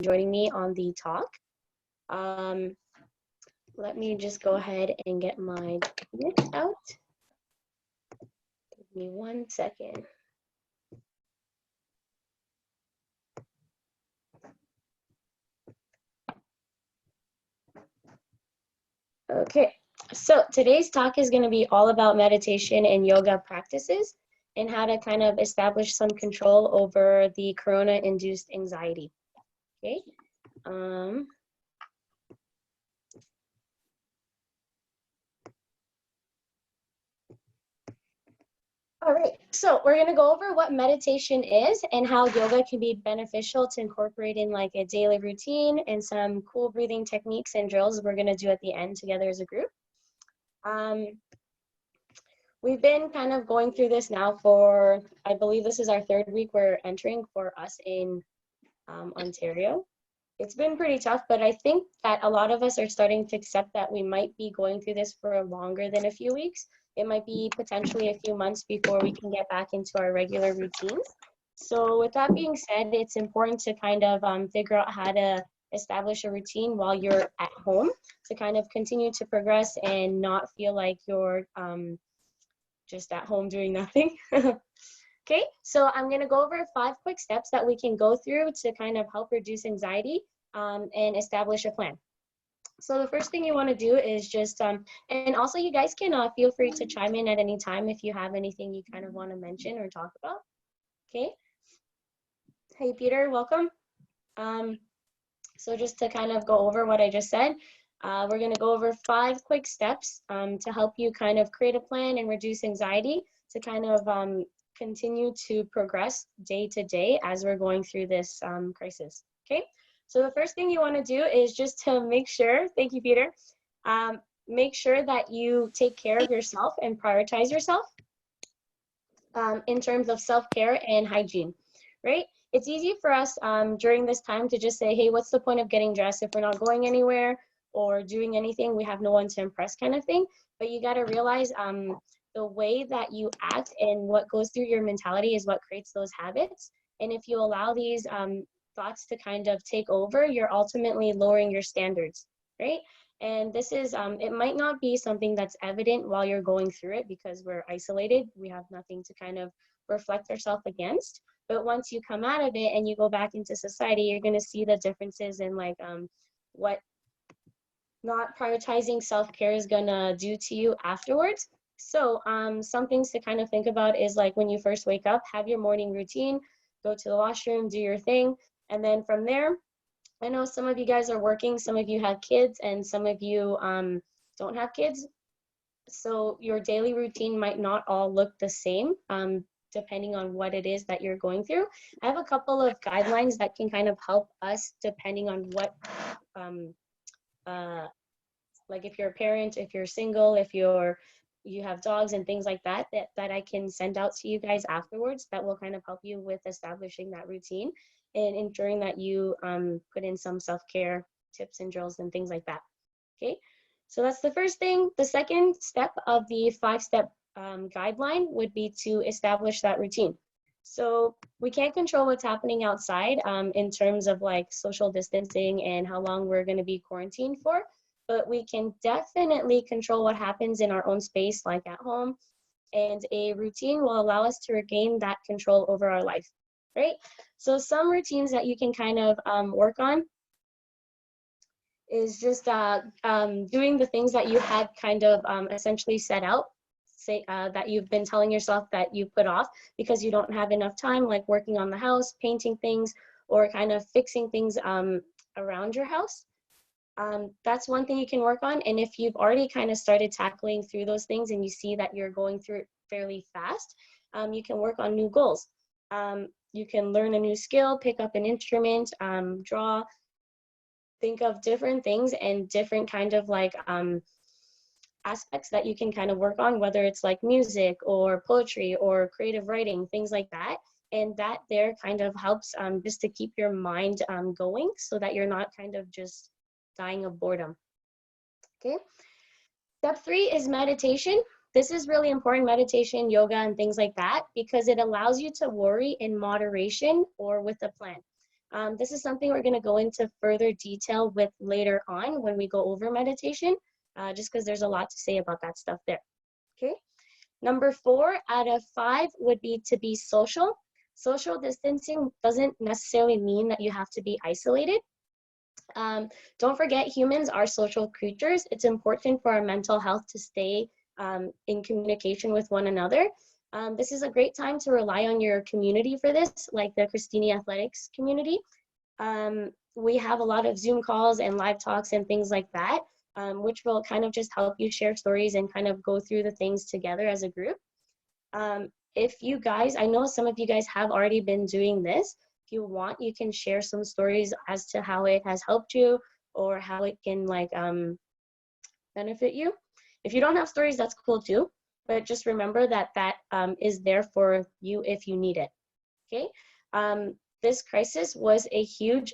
joining me on the talk. Let me just go ahead and get my document out. Give me 1 second. Okay, so today's talk is going to be all about meditation and yoga practices and how to kind of establish some control over the corona-induced anxiety. Okay. All right, so we're going to go over what meditation is and how yoga can be beneficial to incorporate in like a daily routine and some cool breathing techniques and drills we're going to do at the end together as a group. We've been kind of going through this now for, I believe this is our 3rd week we're entering for us in Ontario. It's been pretty tough, but I think that a lot of us are starting to accept that we might be going through this for longer than a few weeks. It might be potentially a few months before we can get back into our regular routines. So with that being said, it's important to kind of figure out how to establish a routine while you're at home to kind of continue to progress and not feel like you're just at home doing nothing. Okay, so I'm going to go over 5 quick steps that we can go through to kind of help reduce anxiety and establish a plan. So the first thing you want to do is just, and also you guys can feel free to chime in at any time if you have anything you kind of want to mention or talk about. Okay. Hey, Peter, welcome. So just to kind of go over what I just said, we're going to go over 5 quick steps to help you kind of create a plan and reduce anxiety to kind of continue to progress day to day as we're going through this crisis. Okay, so the first thing you want to do is just to make sure, thank you, Peter, make sure that you take care of yourself and prioritize yourself in terms of self-care and hygiene, right? It's easy for us during this time to just say, hey, what's the point of getting dressed if we're not going anywhere or doing anything? We have no one to impress kind of thing. But you got to realize the way that you act and what goes through your mentality is what creates those habits. And if you allow these thoughts to kind of take over, you're ultimately lowering your standards, right? And this is, it might not be something that's evident while you're going through it because we're isolated. We have nothing to kind of reflect ourselves against. But once you come out of it and you go back into society, you're going to see the differences in like what not prioritizing self-care is going to do to you afterwards. So some things to kind of think about is like when you first wake up, have your morning routine, go to the washroom, do your thing. And then from there, I know some of you guys are working, some of you have kids, and some of you don't have kids. So your daily routine might not all look the same depending on what it is that you're going through. I have a couple of guidelines that can kind of help us depending on what, like if you're a parent, if you're single, if you have dogs and things like that, that I can send out to you guys afterwards that will kind of help you with establishing that routine and ensuring that you put in some self-care tips and drills and things like that. Okay, so that's the first thing. The second step of the 5-step guideline would be to establish that routine. So we can't control what's happening outside in terms of like social distancing and how long we're going to be quarantined for, but we can definitely control what happens in our own space, like at home, and a routine will allow us to regain that control over our life, right? So some routines that you can kind of work on is just doing the things that you had kind of essentially set out, say that you've been telling yourself that you put off because you don't have enough time, like working on the house, painting things, or kind of fixing things around your house. That's one thing you can work on. And if you've already kind of started tackling through those things and you see that you're going through it fairly fast, you can work on new goals. You can learn a new skill, pick up an instrument, draw, think of different things and different kind of like aspects that you can kind of work on, whether it's like music or poetry or creative writing, things like that. And that there kind of helps just to keep your mind going so that you're not kind of just dying of boredom. Okay. Step 3 is meditation. This is really important, meditation, yoga, and things like that, because it allows you to worry in moderation or with a plan. This is something we're going to go into further detail with later on when we go over meditation, just because there's a lot to say about that stuff there. Okay. Number 4 out of 5 would be to be social. Social distancing doesn't necessarily mean that you have to be isolated. Don't forget, humans are social creatures. It's important for our mental health to stay in communication with one another. This is a great time to rely on your community for this, like the Cristini athletics community. We have a lot of Zoom calls and live talks and things like that, which will kind of just help you share stories and kind of go through the things together as a group. If you guys, I know some of you guys have already been doing this. If you want, you can share some stories as to how it has helped you or how it can like benefit you. If you don't have stories, that's cool too. But just remember that that is there for you if you need it. Okay. This crisis was a huge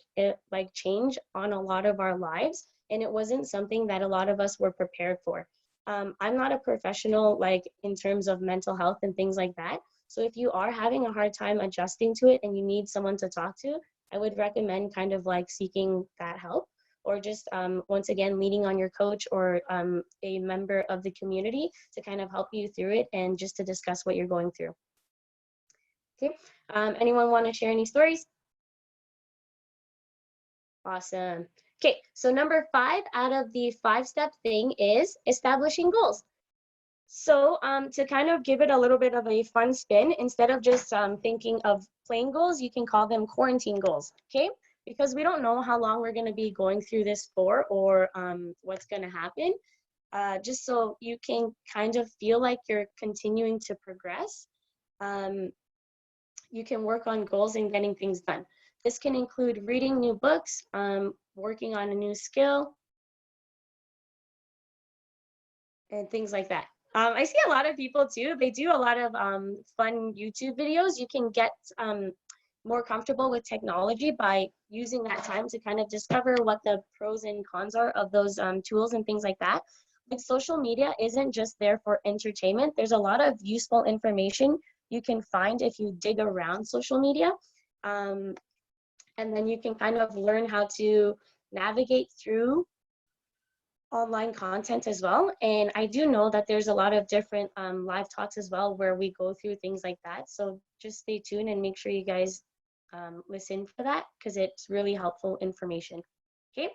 like change on a lot of our lives, and it wasn't something that a lot of us were prepared for. I'm not a professional like in terms of mental health and things like that. So if you are having a hard time adjusting to it and you need someone to talk to, I would recommend kind of like seeking that help, or just once again leaning on your coach or a member of the community to kind of help you through it and just to discuss what you're going through. Okay, anyone want to share any stories? Awesome. Okay, so number 5 out of the 5-step thing is establishing goals. So to kind of give it a little bit of a fun spin, instead of just thinking of plain goals, you can call them quarantine goals, okay? Because we don't know how long we're going to be going through this for or what's going to happen. Just so you can kind of feel like you're continuing to progress, you can work on goals and getting things done. This can include reading new books, working on a new skill, and things like that. I see a lot of people too, they do a lot of fun YouTube videos. You can get more comfortable with technology by using that time to kind of discover what the pros and cons are of those tools and things like that. Like social media isn't just there for entertainment. There's a lot of useful information you can find if you dig around social media. And then you can kind of learn how to navigate through online content as well. And I do know that there's a lot of different live talks as well where we go through things like that. So just stay tuned and make sure you guys listen for that, because it's really helpful information. Okay.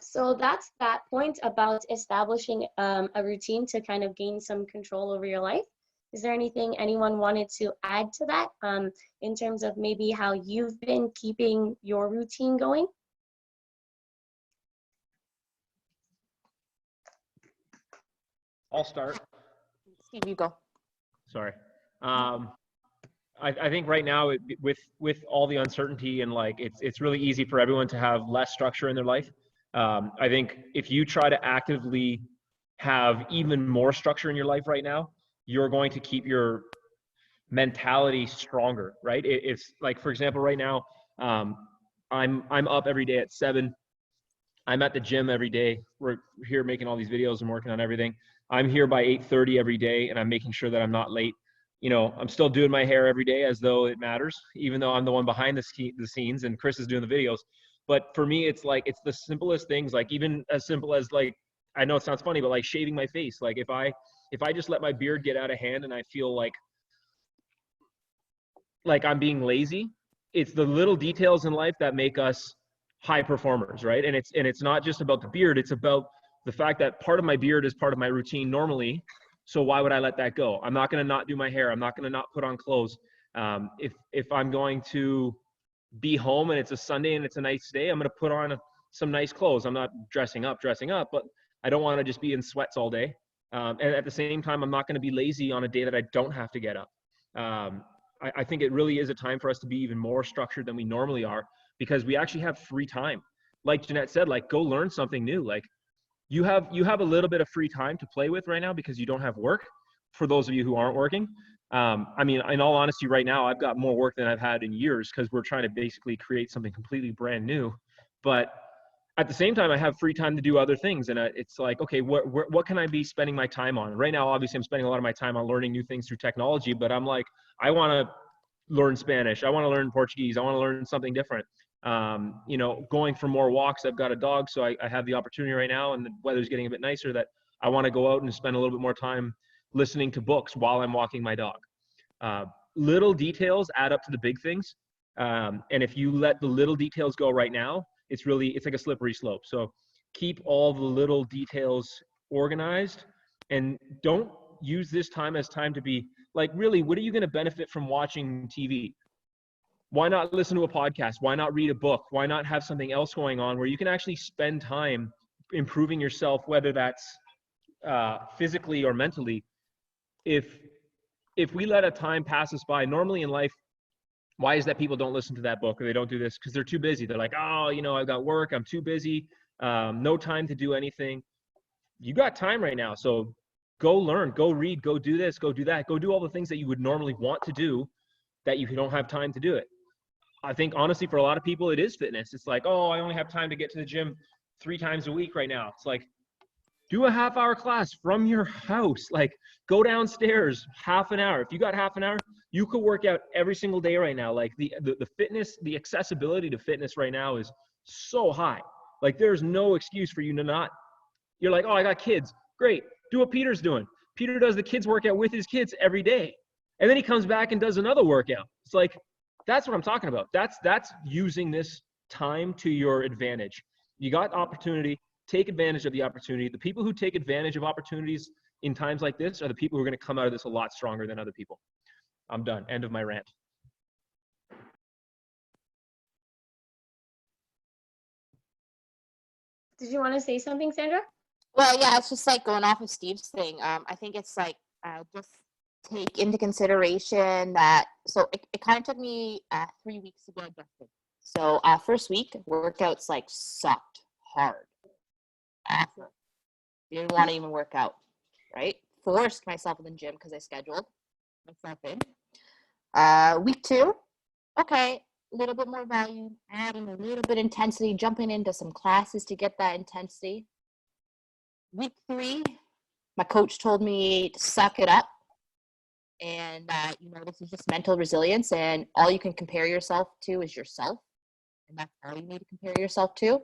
So that's that point about establishing a routine to kind of gain some control over your life. Is there anything anyone wanted to add to that in terms of maybe how you've been keeping your routine going? I'll start. Steve, you go. Sorry. I think right now with all the uncertainty and like it's really easy for everyone to have less structure in their life. I think if you try to actively have even more structure in your life right now, you're going to keep your mentality stronger, right? It's like, for example, right now, I'm up every day at 7. I'm at the gym every day. We're here making all these videos and working on everything. I'm here by 8:30 every day, and I'm making sure that I'm not late. You know, I'm still doing my hair every day as though it matters, even though I'm the one behind the scenes and Chris is doing the videos. But for me, it's like, it's the simplest things, like even as simple as like, I know it sounds funny, but like shaving my face. Like if I just let my beard get out of hand and I feel like I'm being lazy, it's the little details in life that make us high performers, right? And it's not just about the beard, it's about the fact that part of my beard is part of my routine normally. So why would I let that go? I'm not going to not do my hair. I'm not going to not put on clothes. If I'm going to be home and it's a Sunday and it's a nice day, I'm going to put on some nice clothes. I'm not dressing up, but I don't want to just be in sweats all day. And at the same time, I'm not going to be lazy on a day that I don't have to get up. I think it really is a time for us to be even more structured than we normally are, because we actually have free time. Like Ginette said, like go learn something new. Like you have a little bit of free time to play with right now because you don't have work, for those of you who aren't working. I mean, in all honesty, right now, I've got more work than I've had in years because we're trying to basically create something completely brand new. But at the same time, I have free time to do other things. And it's like, okay, what can I be spending my time on? Right now, obviously, I'm spending a lot of my time on learning new things through technology, but I'm like, I want to learn Spanish. I want to learn Portuguese. I want to learn something different. Going for more walks. I've got a dog, so I have the opportunity right now, and the weather's getting a bit nicer, that I want to go out and spend a little bit more time listening to books while I'm walking my dog. Little details add up to the big things. And if you let the little details go right now, it's like a slippery slope. So keep all the little details organized, and don't use this time as time to be like, really, what are you going to benefit from watching TV? Why not listen to a podcast? Why not read a book? Why not have something else going on where you can actually spend time improving yourself, whether that's physically or mentally? If we let a time pass us by, normally in life, why is that people don't listen to that book or they don't do this? Because they're too busy. They're like, oh, I've got work. I'm too busy. No time to do anything. You got time right now. So go learn, go read, go do this, go do that. Go do all the things that you would normally want to do that you don't have time to do it. I think, honestly, for a lot of people, it is fitness. It's like, oh, I only have time to get to the gym 3 times a week right now. It's like, do a half-hour class from your house. Like, go downstairs, half an hour. If you got half an hour, you could work out every single day right now. Like, the fitness, the accessibility to fitness right now is so high. Like, there's no excuse for you to not. You're like, oh, I got kids. Great. Do what Peter's doing. Peter does the kids workout with his kids every day. And then he comes back and does another workout. It's like, that's what I'm talking about. That's using this time to your advantage. You got opportunity. Take advantage of the opportunity. The people who take advantage of opportunities in times like this are the people who are going to come out of this a lot stronger than other people. I'm done. End of my rant. Did you want to say something, Sandra? Well, yeah, it's just like going off of Steve's thing. I think it's like just take into consideration that. So it kind of took me 3 weeks to get adjusted. So first week, workouts like sucked hard. Didn't want to even work out, right? Forced myself in the gym because I scheduled myself in. Week 2, okay, a little bit more volume, adding a little bit intensity, jumping into some classes to get that intensity. Week 3, my coach told me to suck it up. And, this is just mental resilience, and all you can compare yourself to is yourself. And that's all you need to compare yourself to.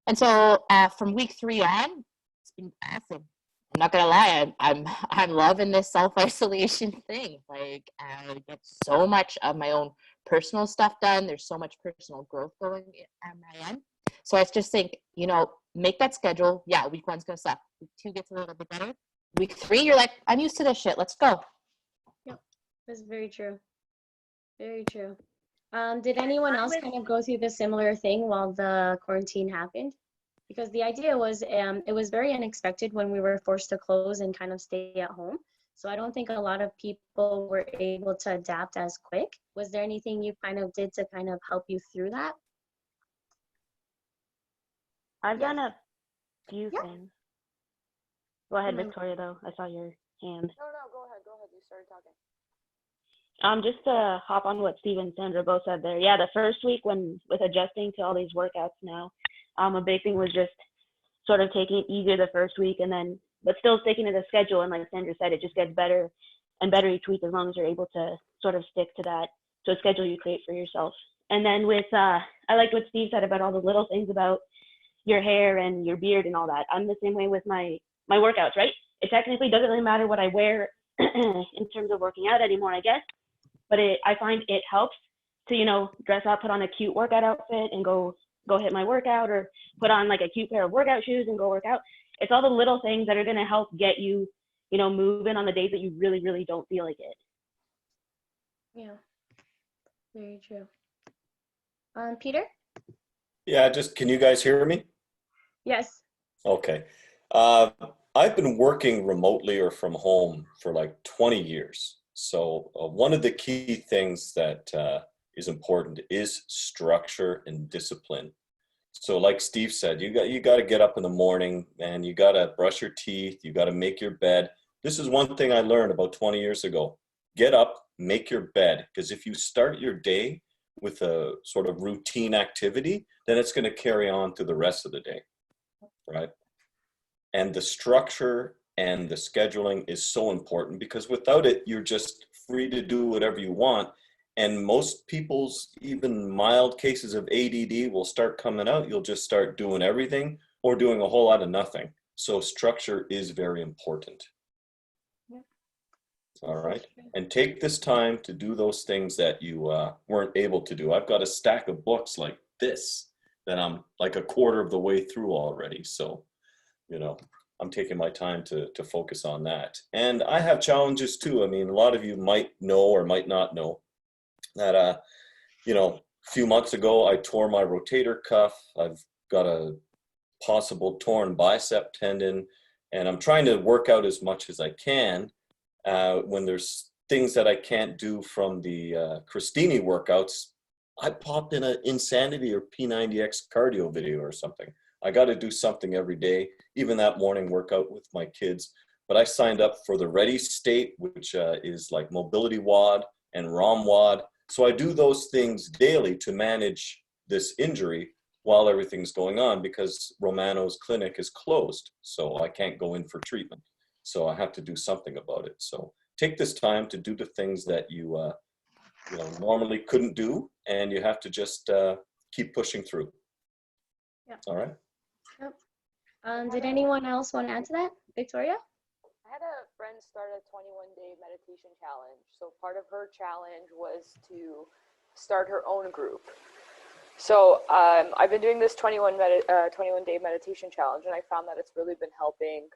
And so from week 3 on, it's been awesome. I'm not gonna lie, I'm loving this self-isolation thing. Like, I get so much of my own personal stuff done. There's so much personal growth going on my end. So I just think, make that schedule. Yeah, week 1's gonna suck. Week 2 gets a little bit better. Week 3, you're like, I'm used to this shit. Let's go. Yep, that's very true. Very true. Did anyone else kind of go through the similar thing while the quarantine happened? Because the idea was, it was very unexpected when we were forced to close and kind of stay at home. So I don't think a lot of people were able to adapt as quick. Was there anything you kind of did to kind of help you through that? I've done a few Yeah. things. Go ahead, Mhm. Victoria, though. I saw your hand. No, go ahead. You started talking. Just to hop on what Steve and Sandra both said there. Yeah, the first week with adjusting to all these workouts now, a big thing was just sort of taking it easier the first week, but still sticking to the schedule. And like Sandra said, it just gets better and better each week as long as you're able to sort of stick to that, to a schedule you create for yourself. And then I liked what Steve said about all the little things about your hair and your beard and all that. I'm the same way with my workouts, right? It technically doesn't really matter what I wear in terms of working out anymore, I guess. But I find it helps to, dress up, put on a cute workout outfit and go hit my workout, or put on like a cute pair of workout shoes and go work out. It's all the little things that are going to help get you, moving on the days that you really, really don't feel like it. Yeah, very true. Peter? Yeah, can you guys hear me? Yes. Okay. I've been working remotely or from home for like 20 years. So one of the key things that is important is structure and discipline. So like Steve said, you got to get up in the morning and you got to brush your teeth. You got to make your bed. This is one thing I learned about 20 years ago. Get up, make your bed. Because if you start your day with a sort of routine activity, then it's going to carry on to the rest of the day, right? And the structure and the scheduling is so important, because without it, you're just free to do whatever you want. And most people's even mild cases of ADD will start coming out. You'll just start doing everything or doing a whole lot of nothing. So structure is very important. Yep. All right. And take this time to do those things that you weren't able to do. I've got a stack of books like this that I'm like a quarter of the way through already. So, you know, I'm taking my time to focus on that. And I have challenges too. I mean, a lot of you might know or might not know that, you know, a few months ago, I tore my rotator cuff. I've got a possible torn bicep tendon, and I'm trying to work out as much as I can. When there's things that I can't do from the Cristini workouts, I popped in an Insanity or P90X cardio video or something. I got to do something every day, even that morning workout with my kids. But I signed up for the Ready State, which is like mobility WOD and ROM WOD. So I do those things daily to manage this injury while everything's going on, because Romano's clinic is closed. So I can't go in for treatment. So I have to do something about it. So take this time to do the things that you normally couldn't do, and you have to just keep pushing through. Yeah. All right. Yep. Did anyone else want to add to that? Victoria? I had a friend start a 21-day meditation challenge. So part of her challenge was to start her own group. So I've been doing this 21-day meditation challenge, and I found that it's really been helping.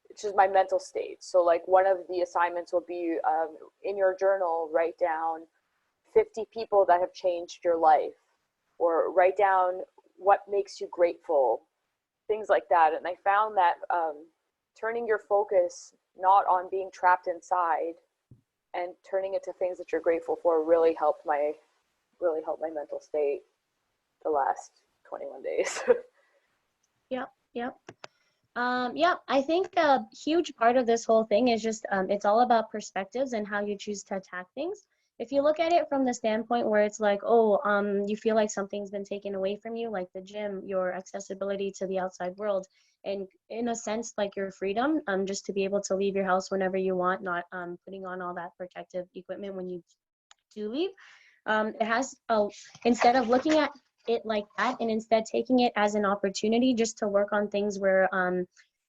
It's just my mental state. So like one of the assignments will be in your journal, write down 50 people that have changed your life, or write down what makes you grateful, things like that. And I found that turning your focus not on being trapped inside and turning it to things that you're grateful for really helped my mental state the last 21 days. Yep. Yeah, I think a huge part of this whole thing is just it's all about perspectives and how you choose to attack things. If you look at it from the standpoint where it's like, oh, you feel like something's been taken away from you, like the gym, your accessibility to the outside world, and in a sense, like your freedom, just to be able to leave your house whenever you want, not putting on all that protective equipment when you do leave. It has instead of looking at it like that, and instead taking it as an opportunity just to work on things where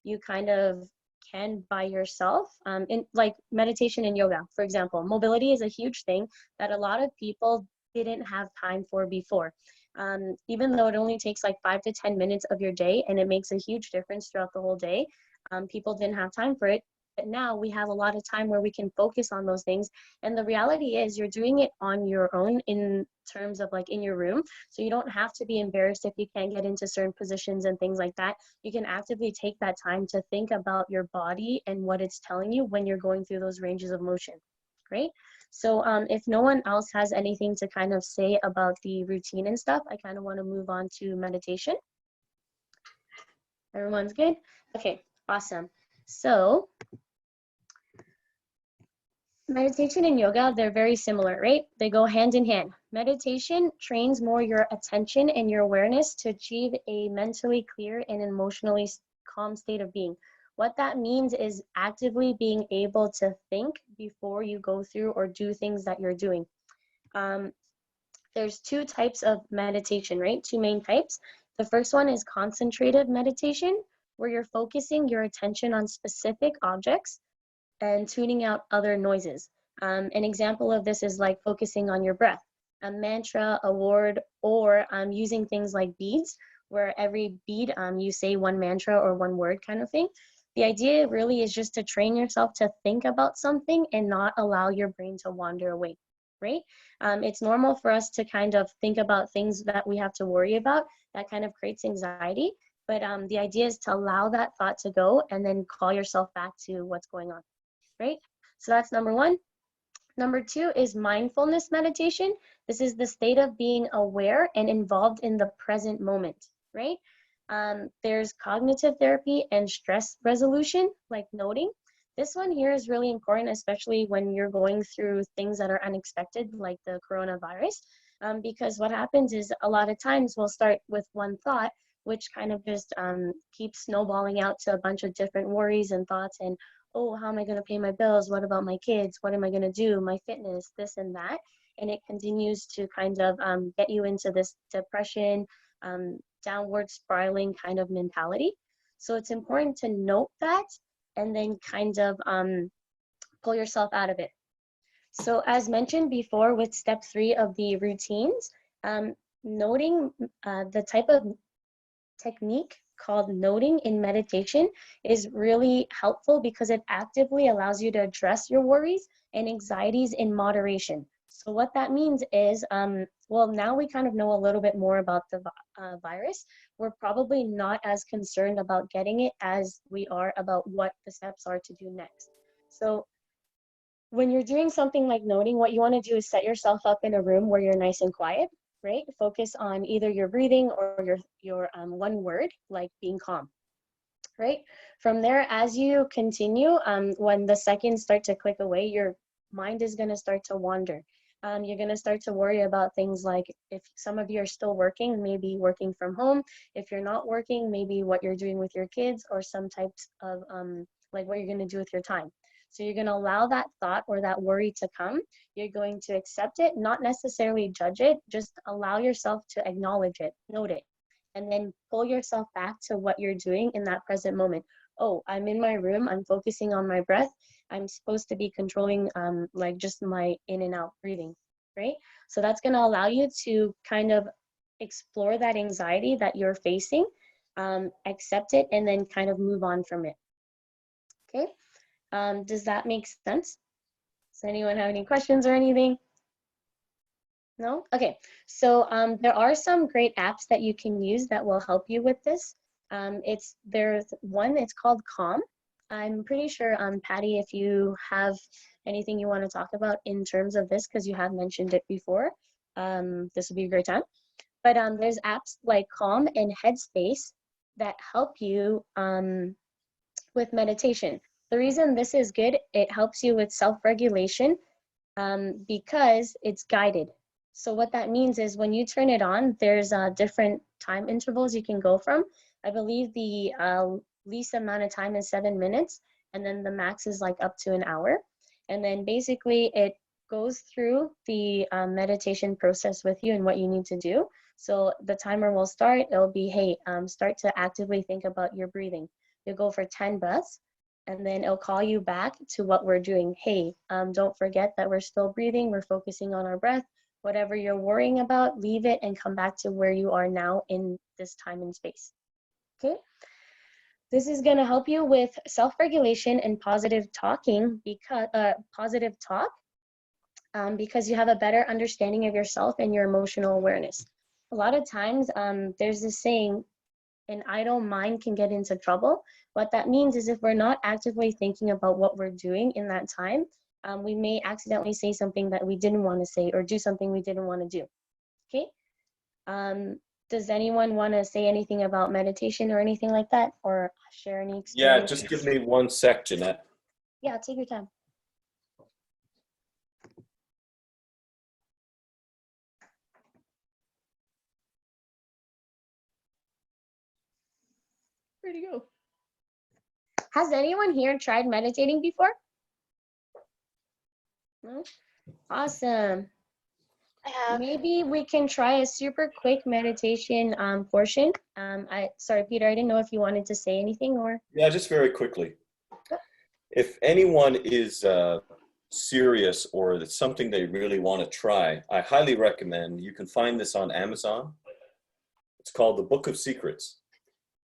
you kind of can by yourself, in like meditation and yoga, for example. Mobility is a huge thing that a lot of people didn't have time for before. Even though it only takes like 5 to 10 minutes of your day, and it makes a huge difference throughout the whole day, people didn't have time for it. But now we have a lot of time where we can focus on those things. And the reality is you're doing it on your own in terms of like in your room. So you don't have to be embarrassed if you can't get into certain positions and things like that. You can actively take that time to think about your body and what it's telling you when you're going through those ranges of motion, right? So if no one else has anything to kind of say about the routine and stuff, I kind of want to move on to meditation. Everyone's good? Okay, awesome. So meditation and yoga, they're very similar, right? They go hand in hand. Meditation trains more your attention and your awareness to achieve a mentally clear and emotionally calm state of being. What that means is actively being able to think before you go through or do things that you're doing. There's two types of meditation, right? Two main types. The first one is concentrated meditation, where you're focusing your attention on specific objects and tuning out other noises. An example of this is like focusing on your breath, a mantra, a word, or using things like beads, where every bead you say one mantra or one word kind of thing. The idea really is just to train yourself to think about something and not allow your brain to wander away, right? It's normal for us to kind of think about things that we have to worry about. That kind of creates anxiety. But the idea is to allow that thought to go and then call yourself back to what's going on. Right? So that's number one. Number two is mindfulness meditation. This is the state of being aware and involved in the present moment, right? There's cognitive therapy and stress resolution, like noting. This one here is really important, especially when you're going through things that are unexpected, like the coronavirus, because what happens is a lot of times we'll start with one thought, which kind of just keeps snowballing out to a bunch of different worries and thoughts, and oh, how am I going to pay my bills? What about my kids? What am I going to do? My fitness, this and that. And it continues to kind of get you into this depression, downward spiraling kind of mentality. So it's important to note that and then kind of pull yourself out of it. So as mentioned before with step 3 of the routines, noting the type of technique called noting in meditation is really helpful because it actively allows you to address your worries and anxieties in moderation. So what that means is, well, now we kind of know a little bit more about the virus. We're probably not as concerned about getting it as we are about what the steps are to do next. So when you're doing something like noting, what you want to do is set yourself up in a room where you're nice and quiet, right? Focus on either your breathing or your one word, like being calm, right? From there, as you continue, when the seconds start to click away, your mind is going to start to wander. You're going to start to worry about things like, if some of you are still working, maybe working from home. If you're not working, maybe what you're doing with your kids, or some types of like what you're going to do with your time. So you're going to allow that thought or that worry to come. You're going to accept it, not necessarily judge it, just allow yourself to acknowledge it, note it, and then pull yourself back to what you're doing in that present moment. Oh, I'm in my room, I'm focusing on my breath. I'm supposed to be controlling like just my in and out breathing, right? So that's going to allow you to kind of explore that anxiety that you're facing, accept it, and then kind of move on from it. Okay. Does that make sense? Does anyone have any questions or anything? No? Okay. So there are some great apps that you can use that will help you with this. There's one, it's called Calm. I'm pretty sure, Patty, if you have anything you want to talk about in terms of this, because you have mentioned it before, this would be a great time. But there's apps like Calm and Headspace that help you with meditation. The reason this is good, it helps you with self-regulation because it's guided. So what that means is when you turn it on, there's different time intervals you can go from. I believe the least amount of time is 7 minutes, and then the max is like up to an hour. And then basically it goes through the meditation process with you and what you need to do. So the timer will start, it'll be, hey, start to actively think about your breathing. You'll go for 10 breaths, and then it'll call you back to what we're doing. Hey, don't forget that we're still breathing, we're focusing on our breath. Whatever you're worrying about, leave it and come back to where you are now in this time and space. Okay? This is going to help you with self-regulation and positive talking, because because you have a better understanding of yourself and your emotional awareness. A lot of times there's this saying, an idle mind can get into trouble. What that means is if we're not actively thinking about what we're doing in that time, we may accidentally say something that we didn't want to say or do something we didn't want to do. Okay? Does anyone want to say anything about meditation or anything like that, or share any experience? Yeah, just give me 1 sec, Ginette. Yeah, take your time. Where'd he go? Has anyone here tried meditating before? No? Awesome. I have. Maybe we can try a super quick meditation portion. Sorry, Peter, I didn't know if you wanted to say anything or. Yeah, just very quickly. Yep. If anyone is serious or it's something they really want to try, I highly recommend, you can find this on Amazon. It's called The Book of Secrets.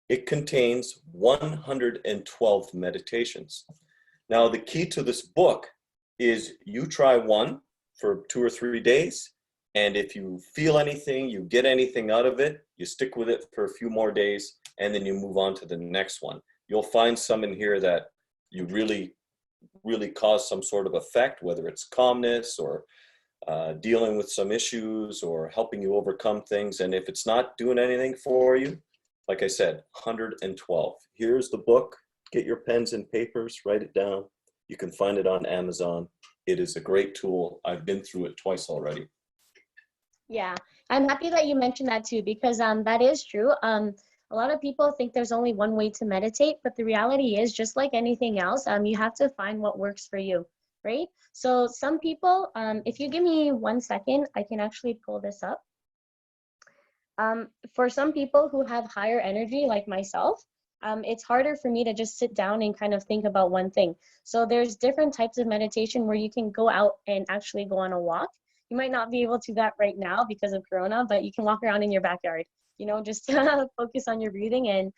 It contains 112 meditations. Now, the key to this book is you try one for 2 or 3 days, and if you feel anything, you get anything out of it, you stick with it for a few more days, and then you move on to the next one. You'll find some in here that you really cause some sort of effect, whether it's calmness or dealing with some issues or helping you overcome things. And if it's not doing anything for you, like I said, 112. Here's the book. Get your pens and papers, write it down. You can find it on Amazon. It is a great tool. I've been through it twice already. Yeah, I'm happy that you mentioned that too, because that is true. A A lot of people think there's only one way to meditate, but the reality is, just like anything else, you have to find what works for you, right? So some people, if you give me 1 second, I can actually pull this up. For some people who have higher energy, like myself, it's harder for me to just sit down and kind of think about one thing. So there's different types of meditation where you can go out and actually go on a walk. You might not be able to do that right now because of Corona, but you can walk around in your backyard, you know, just focus on your breathing and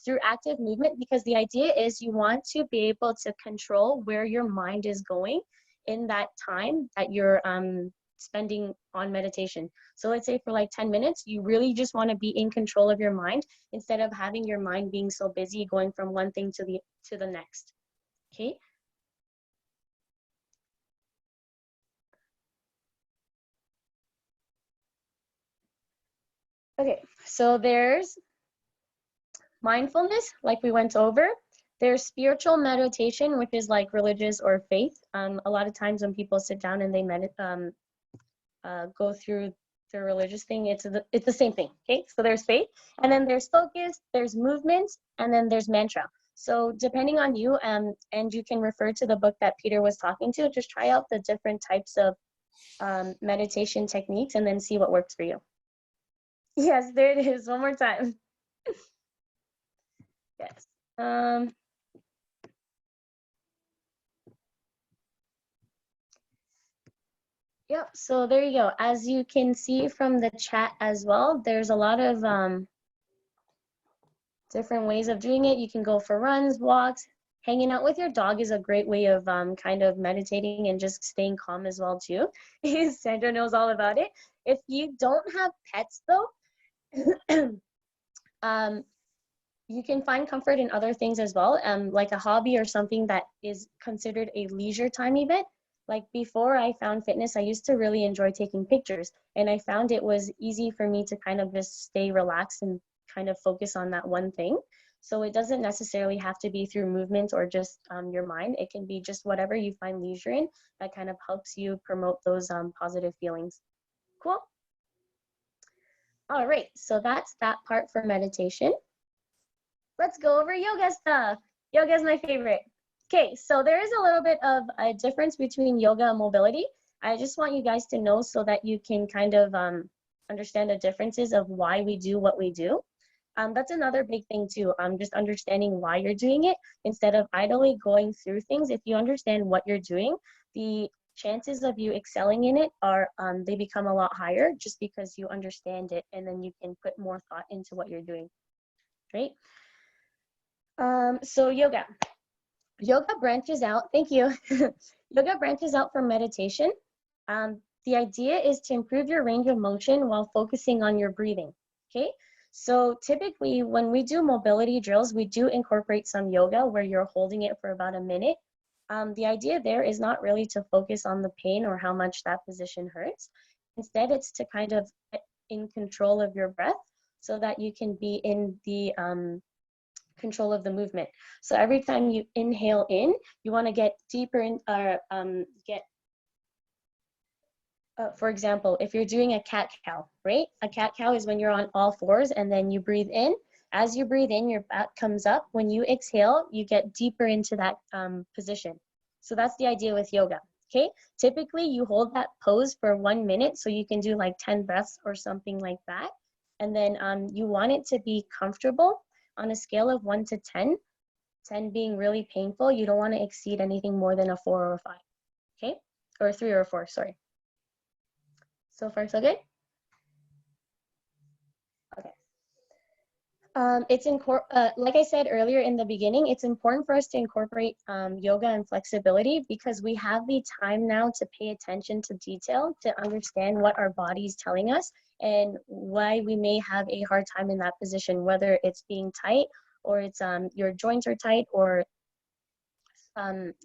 through active movement, because the idea is you want to be able to control where your mind is going in that time that you're spending on meditation. So let's say for like 10 minutes, you really just want to be in control of your mind instead of having your mind being so busy going from one thing to the next. Okay. Okay, so there's mindfulness, like we went over. There's spiritual meditation, which is like religious or faith. A lot of times when people sit down and they go through the religious thing, it's the same thing. Okay, so there's faith, and then there's focus, there's movement, and then there's mantra. So depending on you, and you can refer to the book that Peter was talking to, just try out the different types of meditation techniques and then see what works for you. Yes, there it is. One more time. Yes. Yep, so there you go. As you can see from the chat as well, there's a lot of different ways of doing it. You can go for runs, walks. Hanging out with your dog is a great way of kind of meditating and just staying calm as well too. Sandra knows all about it. If you don't have pets though, you can find comfort in other things as well, like a hobby or something that is considered a leisure time event. Like before I found fitness, I used to really enjoy taking pictures, and I found it was easy for me to kind of just stay relaxed and kind of focus on that one thing. So it doesn't necessarily have to be through movement or just your mind. It can be just whatever you find leisure in that kind of helps you promote those positive feelings. Cool. All right, so that's that part for meditation. Let's go over yoga stuff. Yoga is my favorite. Okay, so there is a little bit of a difference between yoga and mobility. I just want you guys to know so that you can kind of understand the differences of why we do what we do. That's another big thing too, just understanding why you're doing it instead of idly going through things. If you understand what you're doing, the chances of you excelling in it are, they become a lot higher just because you understand it, and then you can put more thought into what you're doing, right? So yoga branches out, thank you. Yoga branches out from meditation. The idea is to improve your range of motion while focusing on your breathing, okay? So typically when we do mobility drills, we do incorporate some yoga where you're holding it for about a minute. The idea there is not really to focus on the pain or how much that position hurts. Instead, it's to kind of get in control of your breath so that you can be in the control of the movement. So every time you inhale in, you want to get deeper in, for example, if you're doing a cat-cow, right? A cat-cow is when you're on all fours and then you breathe in. As you breathe in, your back comes up. When you exhale, you get deeper into that position. So that's the idea with yoga, okay? Typically, you hold that pose for 1 minute, so you can do like 10 breaths or something like that. And then you want it to be comfortable on a scale of 1 to 10, 10 being really painful. You don't want to exceed anything more than a 4 or a 5, okay? Or a 3 or a 4, sorry. So far, so good? Okay. Like I said earlier in the beginning, it's important for us to incorporate yoga and flexibility because we have the time now to pay attention to detail, to understand what our body's telling us and why we may have a hard time in that position, whether it's being tight or it's your joints are tight or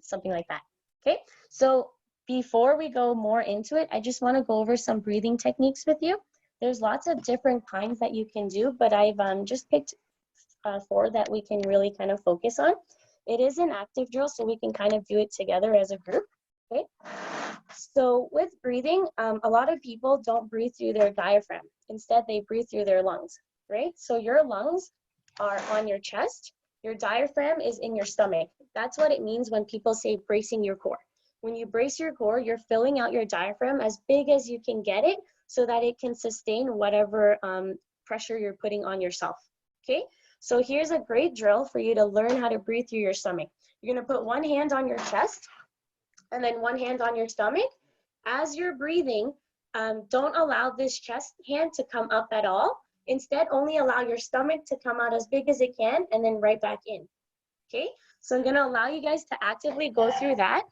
something like that, okay? So before we go more into it, I just want to go over some breathing techniques with you. There's lots of different kinds that you can do, but I've just picked 4 that we can really kind of focus on. It is an active drill, so we can kind of do it together as a group, okay? So with breathing, a lot of people don't breathe through their diaphragm. Instead, they breathe through their lungs, right? So your lungs are on your chest. Your diaphragm is in your stomach. That's what it means when people say bracing your core. When you brace your core, you're filling out your diaphragm as big as you can get it so that it can sustain whatever pressure you're putting on yourself, okay? So here's a great drill for you to learn how to breathe through your stomach. You're gonna put one hand on your chest and then one hand on your stomach. As you're breathing, don't allow this chest hand to come up at all. Instead, only allow your stomach to come out as big as it can and then right back in, okay? So I'm gonna allow you guys to actively go through that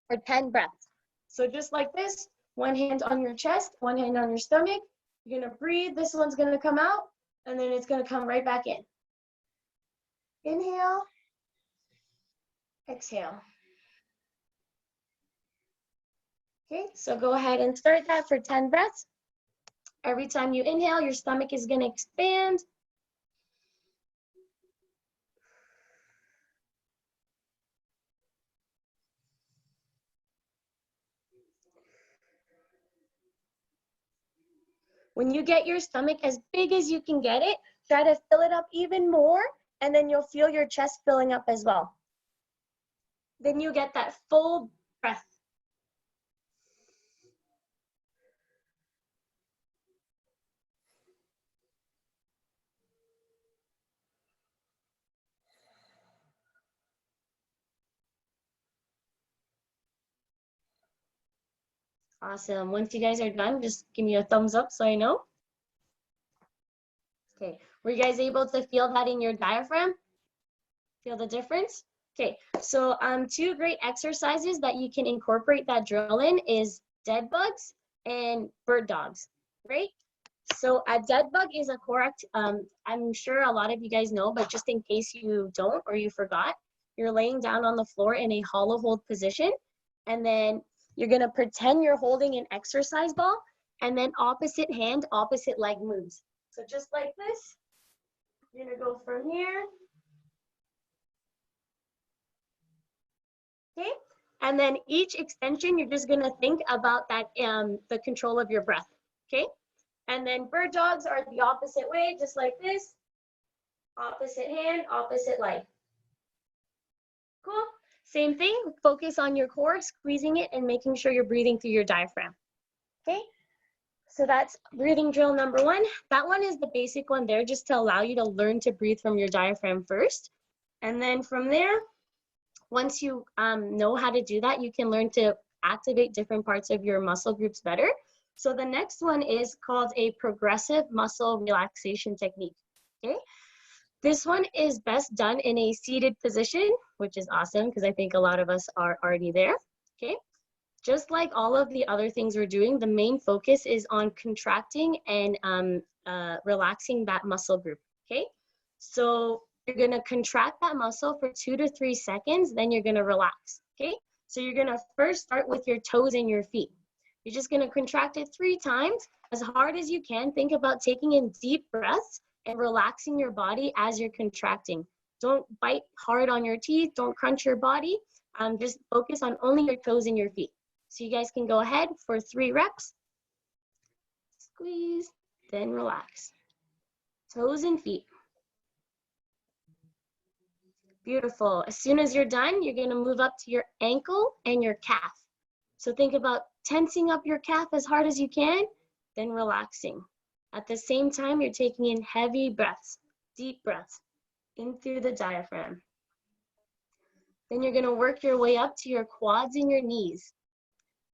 for 10 breaths. So just like this, one hand on your chest, one hand on your stomach. You're gonna breathe, this one's gonna come out, and then it's gonna come right back in. Inhale, exhale. Okay, so go ahead and start that for 10 breaths. Every time you inhale, your stomach is gonna expand. When you get your stomach as big as you can get it, try to fill it up even more, and then you'll feel your chest filling up as well. Then you get that full breath. Awesome. Once you guys are done, just give me a thumbs up so I know. Okay, were you guys able to feel that in your diaphragm? Feel the difference? Okay, so 2 great exercises that you can incorporate that drill in is dead bugs and bird dogs, right? So a dead bug is a correct, I'm sure a lot of you guys know, but just in case you don't or you forgot, you're laying down on the floor in a hollow hold position, and then you're gonna pretend you're holding an exercise ball, and then opposite hand, opposite leg moves. So just like this, you're gonna go from here. Okay, and then each extension, you're just gonna think about that, the control of your breath, okay? And then bird dogs are the opposite way, just like this. Opposite hand, opposite leg. Cool, same thing, focus on your core, squeezing it and making sure you're breathing through your diaphragm, okay? So that's breathing drill number 1. That one is the basic one there, just to allow you to learn to breathe from your diaphragm first. And then from there, once you know how to do that, you can learn to activate different parts of your muscle groups better. So the next one is called a progressive muscle relaxation technique, okay? This one is best done in a seated position, which is awesome because I think a lot of us are already there, okay? Just like all of the other things we're doing, the main focus is on contracting and relaxing that muscle group, okay? So you're gonna contract that muscle for 2 to 3 seconds, then you're gonna relax, okay? So you're gonna first start with your toes and your feet. You're just gonna contract it 3 times, as hard as you can. Think about taking in deep breaths and relaxing your body as you're contracting. Don't bite hard on your teeth, don't crunch your body, just focus on only your toes and your feet. So you guys can go ahead for 3 reps. Squeeze, then relax. Toes and feet. Beautiful. As soon as you're done, you're gonna move up to your ankle and your calf. So think about tensing up your calf as hard as you can, then relaxing. At the same time, you're taking in heavy breaths, deep breaths, in through the diaphragm. Then you're gonna work your way up to your quads and your knees.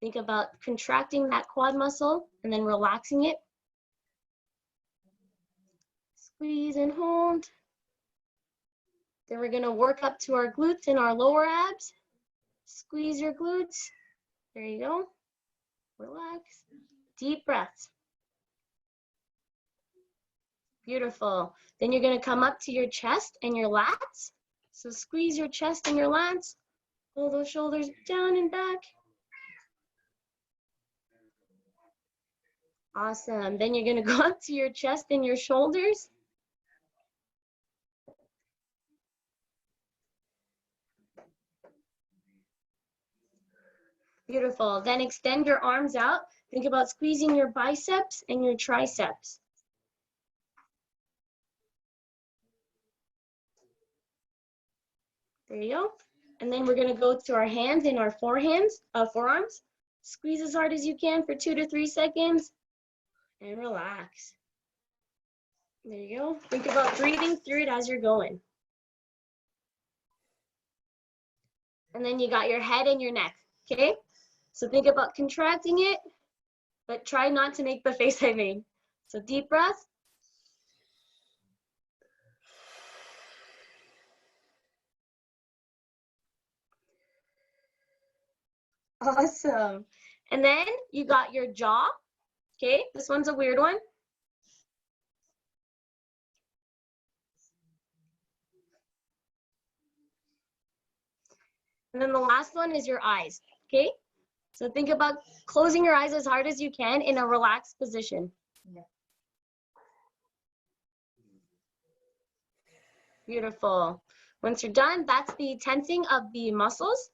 Think about contracting that quad muscle and then relaxing it. Squeeze and hold. Then we're gonna work up to our glutes and our lower abs. Squeeze your glutes. There you go. Relax. Deep breaths. Beautiful. Then you're gonna come up to your chest and your lats. So squeeze your chest and your lats. Pull those shoulders down and back. Awesome. Then you're gonna go up to your chest and your shoulders. Beautiful. Then extend your arms out. Think about squeezing your biceps and your triceps. There you go. And then we're gonna go to our hands and our forearms. Squeeze as hard as you can for 2 to 3 seconds and relax. There you go. Think about breathing through it as you're going. And then you got your head and your neck, okay? So think about contracting it, but try not to make the face I made. So deep breath. Awesome. And then you got your jaw, okay? This one's a weird one. And then the last one is your eyes, okay? So think about closing your eyes as hard as you can in a relaxed position. Beautiful. Once you're done, that's the tensing of the muscles.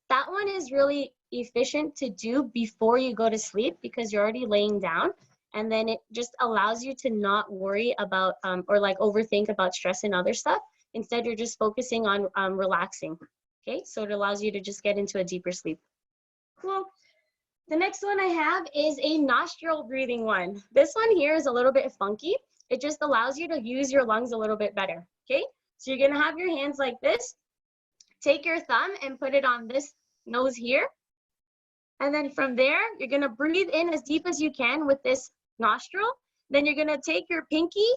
That one is really efficient to do before you go to sleep because you're already laying down. And then it just allows you to not worry about or like overthink about stress and other stuff. Instead, you're just focusing on relaxing. Okay, so it allows you to just get into a deeper sleep. Cool. The next one I have is a nostril breathing one. This one here is a little bit funky. It just allows you to use your lungs a little bit better. Okay, so you're gonna have your hands like this. Take your thumb and put it on this nose here. And then from there, you're gonna breathe in as deep as you can with this nostril. Then you're gonna take your pinky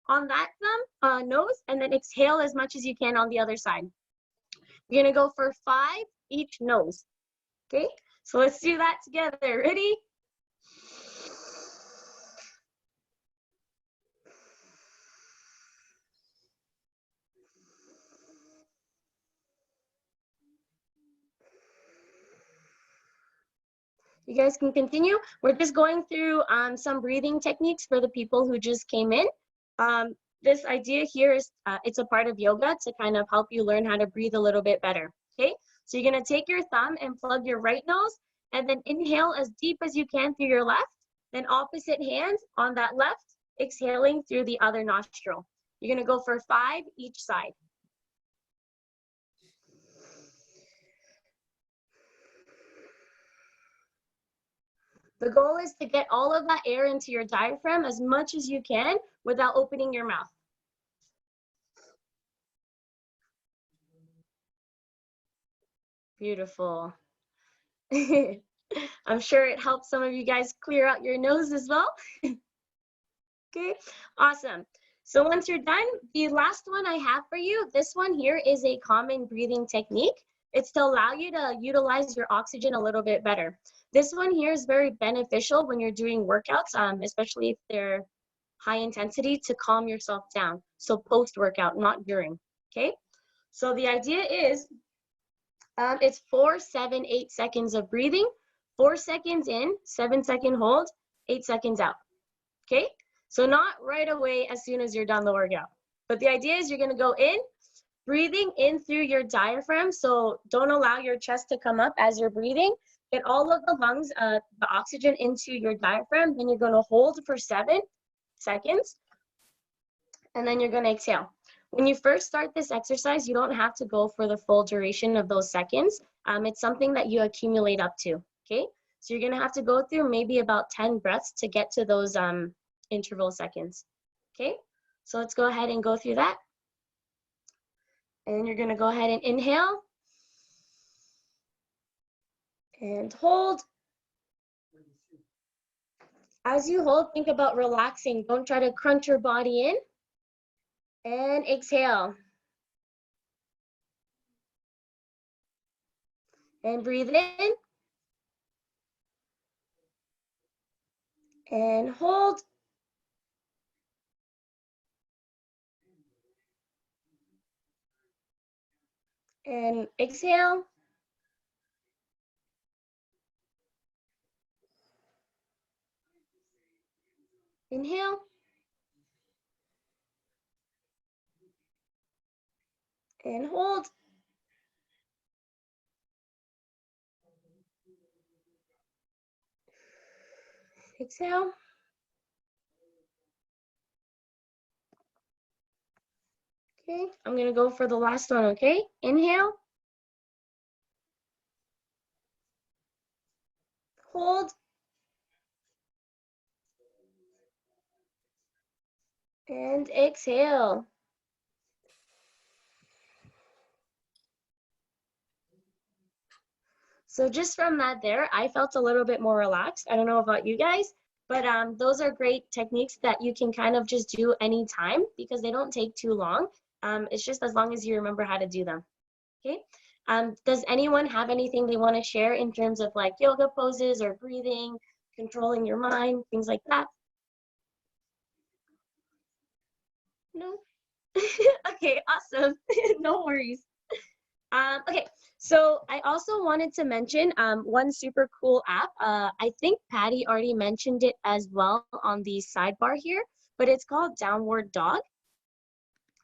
on that thumb, nose, and then exhale as much as you can on the other side. You're gonna go for 5 each nose, okay? So let's do that together. Ready? You guys can continue. We're just going through some breathing techniques for the people who just came in. This idea here is, it's a part of yoga to kind of help you learn how to breathe a little bit better, okay? So you're gonna take your thumb and plug your right nose and then inhale as deep as you can through your left, then opposite hand on that left, exhaling through the other nostril. You're gonna go for 5 each side. The goal is to get all of that air into your diaphragm as much as you can without opening your mouth. Beautiful. I'm sure it helps some of you guys clear out your nose as well. Okay, awesome. So once you're done, the last one I have for you, this one here is a common breathing technique. It's to allow you to utilize your oxygen a little bit better. This one here is very beneficial when you're doing workouts, especially if they're high intensity, to calm yourself down. So post-workout, not during, okay? So the idea is, it's 4, 7, 8 seconds of breathing, 4 seconds in, 7-second hold, 8 seconds out, okay? So not right away as soon as you're done the workout. But the idea is you're gonna go in, breathing in through your diaphragm, so don't allow your chest to come up as you're breathing. Get all of the lungs, the oxygen into your diaphragm, then you're gonna hold for 7 seconds, and then you're gonna exhale. When you first start this exercise, you don't have to go for the full duration of those seconds. It's something that you accumulate up to, okay? So you're gonna have to go through maybe about 10 breaths to get to those interval seconds, okay? So let's go ahead and go through that. And you're gonna go ahead and inhale. And hold. As you hold, think about relaxing. Don't try to crunch your body in. And exhale. And breathe in. And hold. And exhale. Inhale. And hold. Exhale. Okay, I'm gonna go for the last one, okay? Inhale. Hold. And exhale. So just from that there, I felt a little bit more relaxed. I don't know about you guys, but those are great techniques that you can kind of just do anytime because they don't take too long. It's just as long as you remember how to do them. Okay. Does anyone have anything they want to share in terms of like yoga poses or breathing, controlling your mind, things like that? No? Okay, awesome. No worries. Okay, so I also wanted to mention one super cool app. I think Patty already mentioned it as well on the sidebar here, but it's called Downward Dog.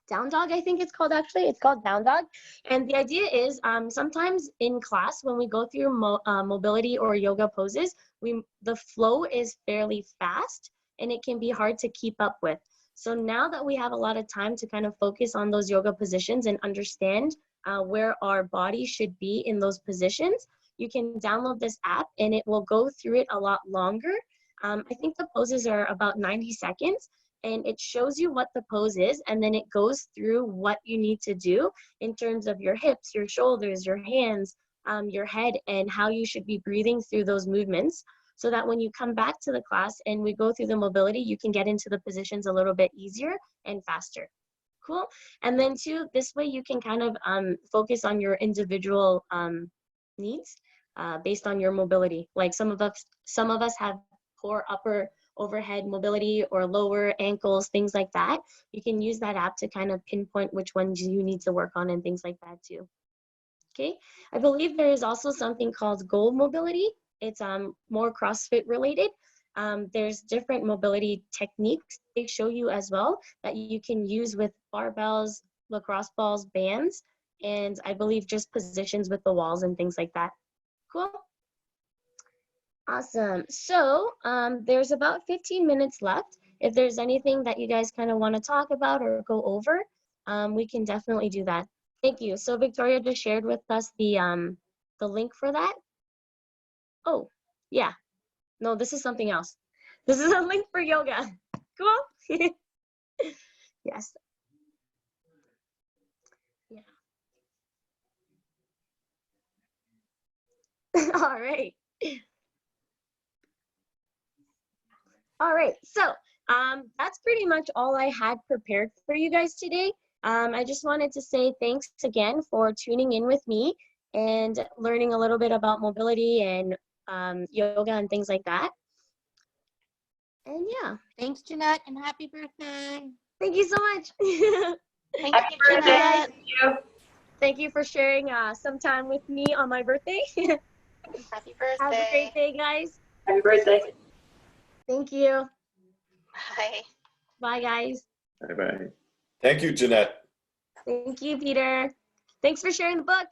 Down Dog, I think it's called actually. It's called Down Dog. And the idea is sometimes in class when we go through mobility or yoga poses, the flow is fairly fast and it can be hard to keep up with. So now that we have a lot of time to kind of focus on those yoga positions and understand where our body should be in those positions, you can download this app and it will go through it a lot longer. I think the poses are about 90 seconds and it shows you what the pose is and then it goes through what you need to do in terms of your hips, your shoulders, your hands, your head, and how you should be breathing through those movements so that when you come back to the class and we go through the mobility, you can get into the positions a little bit easier and faster. Cool. And then too, this way you can kind of focus on your individual needs based on your mobility. Like some of us have poor upper overhead mobility or lower ankles, things like that. You can use that app to kind of pinpoint which ones you need to work on and things like that too. Okay. I believe there is also something called goal mobility. It's more CrossFit related. There's different mobility techniques they show you as well that you can use with barbells, lacrosse balls, bands, and I believe just positions with the walls and things like that. Cool. Awesome. So there's about 15 minutes left. If there's anything that you guys kind of want to talk about or go over, we can definitely do that. Thank you. So Victoria just shared with us the link for that. Oh, yeah. No, this is something else. This is a link for yoga. Cool. Yes. Yeah. All right. All right. So that's pretty much all I had prepared for you guys today. I just wanted to say thanks again for tuning in with me and learning a little bit about mobility and yoga and things like that. And yeah. Thanks, Ginette, and happy birthday. Thank you so much. Thank Happy you, birthday. Ginette. Thank you. Thank you for sharing some time with me on my birthday. Happy birthday. Have a great day, guys. Happy birthday. Thank you. Bye. Bye, guys. Bye-bye. Thank you, Ginette. Thank you, Peter. Thanks for sharing the book.